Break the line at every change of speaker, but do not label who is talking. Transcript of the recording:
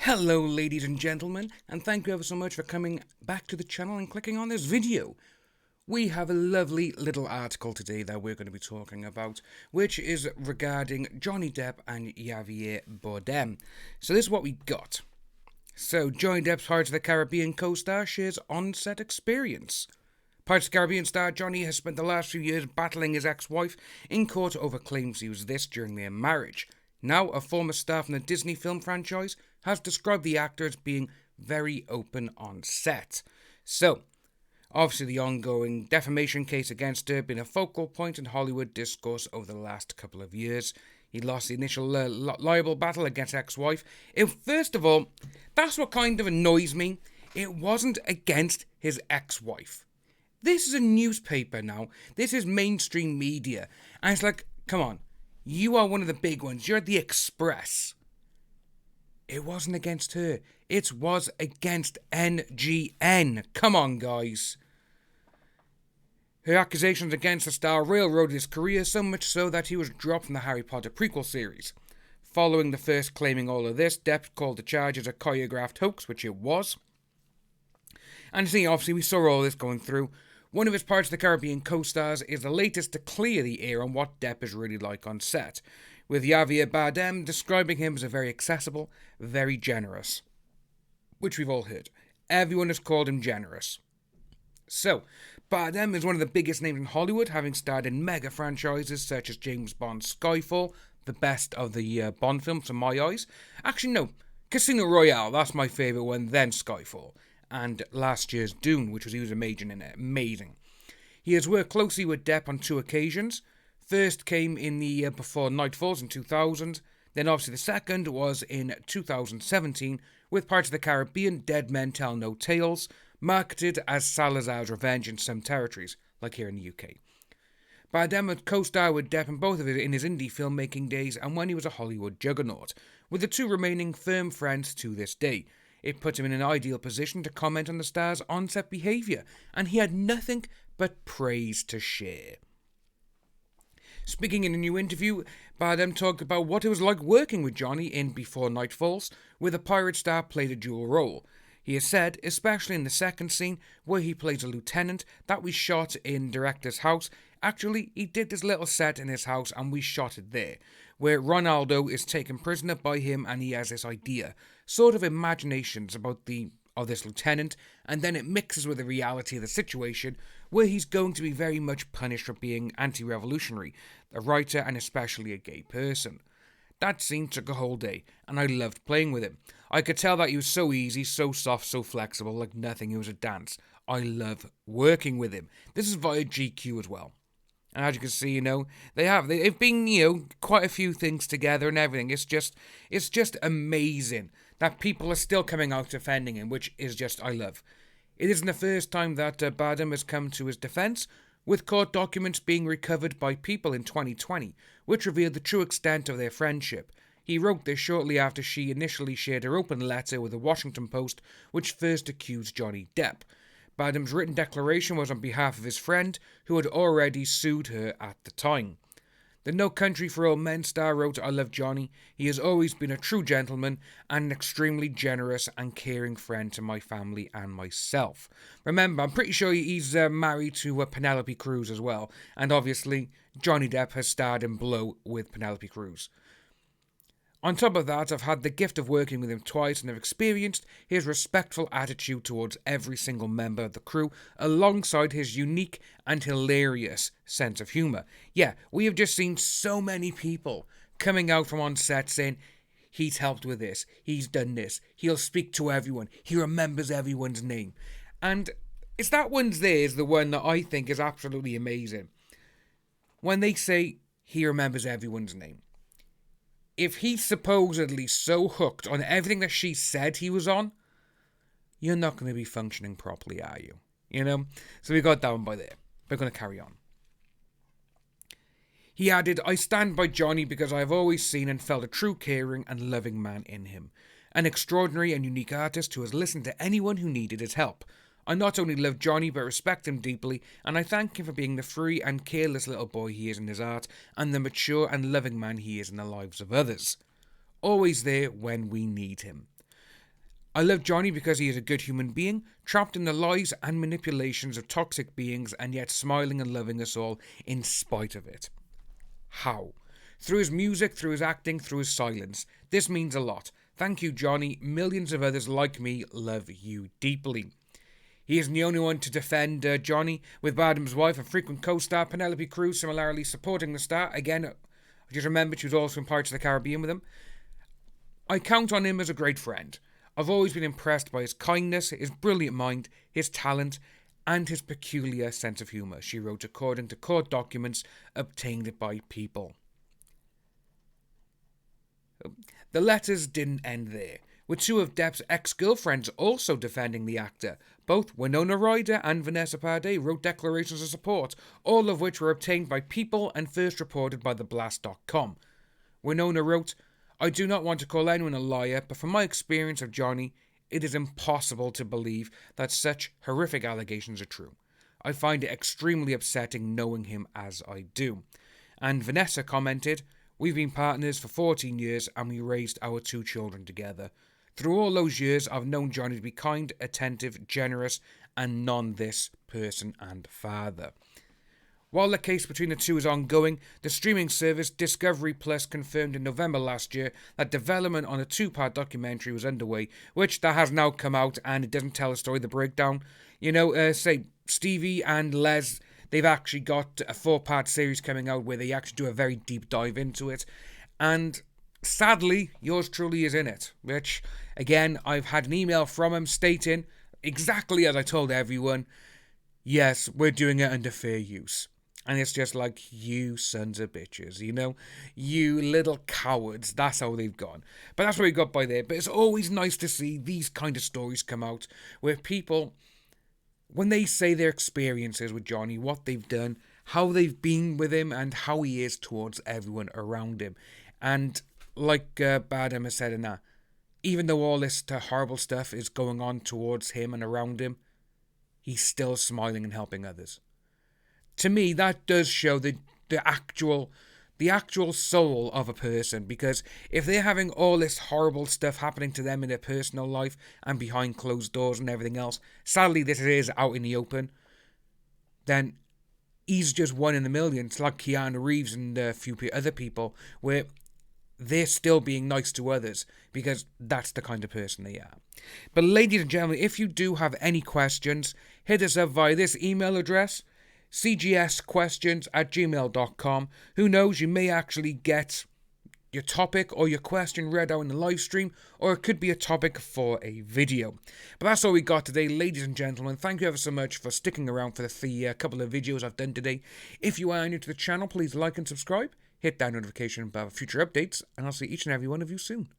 Hello ladies and gentlemen, and thank you ever so much for coming back to the channel and clicking on this video. We have a lovely little article today that we're going to be talking about, which is regarding Johnny Depp and Javier Bardem. So this is what we got. So Johnny Depp's Pirates of the Caribbean co-star shares on-set experience. Pirates of the Caribbean star Johnny has spent the last few years battling his ex-wife in court over claims he was this during their marriage. Now, a former star from the Disney film franchise has described the actor as being very open on set. So, obviously the ongoing defamation case against her been a focal point in Hollywood discourse over the last couple of years. He lost the initial libel battle against ex-wife. First of all, that's what kind of annoys me. It wasn't against his ex-wife. This is a newspaper now. This is mainstream media. And it's like, come on. You are one of the big ones. You're the Express. It wasn't against her. It was against NGN. Come on, guys. Her accusations against the star railroaded his career, so much so that he was dropped from the Harry Potter prequel series. Following the first claiming all of this, Depp called the charges a choreographed hoax, which it was. And see, obviously, we saw all this going through. One of his Pirates of the Caribbean co-stars is the latest to clear the air on what Depp is really like on set, with Javier Bardem describing him as a very accessible, very generous. Which we've all heard. Everyone has called him generous. So, Bardem is one of the biggest names in Hollywood, having starred in mega franchises such as James Bond's Skyfall, the best of the Bond films in my eyes. Actually, no, Casino Royale, that's my favourite one, then Skyfall. And last year's Dune, which he was amazing in it. Amazing. He has worked closely with Depp on 2 occasions. First came in the Before Night Falls in 2000. Then obviously the second was in 2017 with Pirates of the Caribbean Dead Men Tell No Tales, marketed as Salazar's Revenge in some territories, like here in the UK. Bardem would co-star with Depp in both of his indie filmmaking days and when he was a Hollywood juggernaut, with the 2 remaining firm friends to this day. It put him in an ideal position to comment on the star's on-set behaviour, and he had nothing but praise to share. Speaking in a new interview, Bardem talked about what it was like working with Johnny in Before Night Falls, where the pirate star played a dual role. He has said, especially in the second scene, where he plays a lieutenant, that we shot in director's house. Actually, he did this little set in his house and we shot it there, where Ronaldo is taken prisoner by him and he has this idea, sort of imaginations about this lieutenant, and then it mixes with the reality of the situation, where he's going to be very much punished for being anti-revolutionary, a writer and especially a gay person. That scene took a whole day, and I loved playing with him. I could tell that he was so easy, so soft, so flexible, like nothing. It was a dance. I love working with him. This is via GQ as well. And as you can see, they've been, quite a few things together and everything. It's just amazing that people are still coming out defending him, which is just, I love. It isn't the first time that Bardem has come to his defence, with court documents being recovered by People in 2020, which revealed the true extent of their friendship. He wrote this shortly after she initially shared her open letter with the Washington Post, which first accused Johnny Depp. Bardem's written declaration was on behalf of his friend, who had already sued her at the time. The No Country for Old Men star wrote, "I love Johnny. He has always been a true gentleman and an extremely generous and caring friend to my family and myself." Remember, I'm pretty sure he's married to Penelope Cruz as well, and obviously Johnny Depp has starred in Blow with Penelope Cruz. On top of that, I've had the gift of working with him twice and have experienced his respectful attitude towards every single member of the crew, alongside his unique and hilarious sense of humour. Yeah, we have just seen so many people coming out from on set saying, he's helped with this, he's done this, he'll speak to everyone, he remembers everyone's name. And it's that one's there is the one that I think is absolutely amazing. When they say he remembers everyone's name. If he's supposedly so hooked on everything that she said he was on, you're not going to be functioning properly, are you? So we got that one by there. We're going to carry on. He added, "I stand by Johnny because I have always seen and felt a true caring and loving man in him. An extraordinary and unique artist who has listened to anyone who needed his help. I not only love Johnny but respect him deeply, and I thank him for being the free and careless little boy he is in his art, and the mature and loving man he is in the lives of others. Always there when we need him." I love Johnny because he is a good human being, trapped in the lies and manipulations of toxic beings and yet smiling and loving us all in spite of it. How? Through his music, through his acting, through his silence. This means a lot. Thank you, Johnny. Millions of others like me love you deeply. He isn't the only one to defend Johnny, with Bardem's wife and frequent co-star Penelope Cruz similarly supporting the star. Again, I just remembered she was also in Pirates of the Caribbean with him. I count on him as a great friend. I've always been impressed by his kindness, his brilliant mind, his talent, and his peculiar sense of humour, she wrote according to court documents obtained by People. The letters didn't end there, with two of Depp's ex-girlfriends also defending the actor. Both Winona Ryder and Vanessa Paradis wrote declarations of support, all of which were obtained by People and first reported by TheBlast.com. Winona wrote, I do not want to call anyone a liar, but from my experience of Johnny, it is impossible to believe that such horrific allegations are true. I find it extremely upsetting knowing him as I do. And Vanessa commented, we've been partners for 14 years and we raised our 2 children together. Through all those years, I've known Johnny to be kind, attentive, generous, and this person and father. While the case between the two is ongoing, the streaming service Discovery Plus confirmed in November last year that development on a 2-part documentary was underway, which that has now come out, and it doesn't tell a story, the breakdown. Say Stevie and Les, they've actually got a 4-part series coming out where they actually do a very deep dive into it, and sadly, yours truly is in it, which, again, I've had an email from him stating, exactly as I told everyone, yes, we're doing it under fair use. And it's just like, you sons of bitches, you little cowards. That's how they've gone. But that's what we got by there. But it's always nice to see these kind of stories come out where people, when they say their experiences with Johnny, what they've done, how they've been with him, and how he is towards everyone around him. And like Bardem has said in that, even though all this horrible stuff is going on towards him and around him, he's still smiling and helping others. To me, that does show the actual soul of a person, because if they're having all this horrible stuff happening to them in their personal life and behind closed doors and everything else, sadly this is out in the open, then he's just one in a million. It's like Keanu Reeves and a few other people where they're still being nice to others because that's the kind of person they are. But ladies and gentlemen, if you do have any questions, hit us up via this email address, cgsquestions@gmail.com. Who knows, you may actually get your topic or your question read out in the live stream, or it could be a topic for a video. But that's all we got today, ladies and gentlemen. Thank you ever so much for sticking around for the couple of videos I've done today. If you are new to the channel, please like and subscribe, hit that notification bell for future updates, and I'll see each and every one of you soon.